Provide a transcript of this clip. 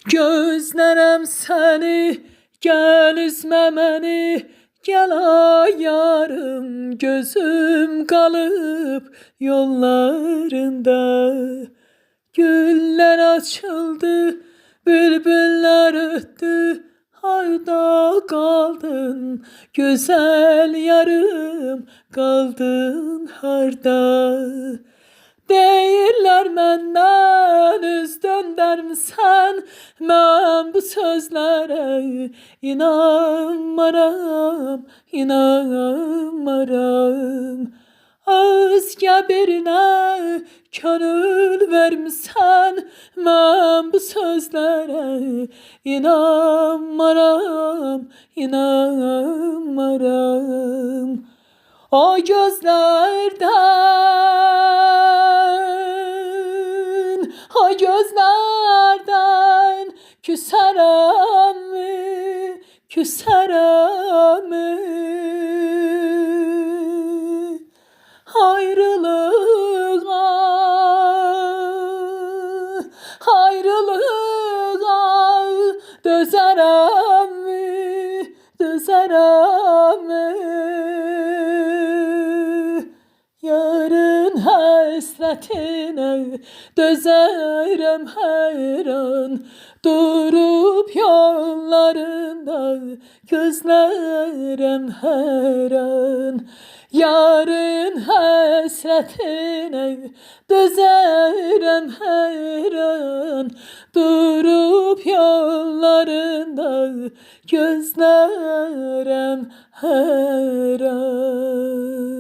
Gözlerem seni, gel üzme beni, gel ay yarım, gözüm kalıp yollarında. Güller açıldı, bülbüller öttü, harda kaldın, güzel yarım, kaldın harda. Deyirlər məndən üz döndərmisən, mən bu sözlərə inanmaram, inanmaram. Özgə birinə könül vermisən, mən bu sözlərə inanmaram, inanmaram. O gözlerden, o gözlerden küsərəm mi, küsərəm mi? Ayrılığa, ayrılığa dözərəm mi, dözərəm mi? Yarın həsrətinə dözərəm hər an, durup yollarında gözlərəm hər an. Yarın həsrətinə dözərəm hər an, durup yollarında gözlərəm hər an.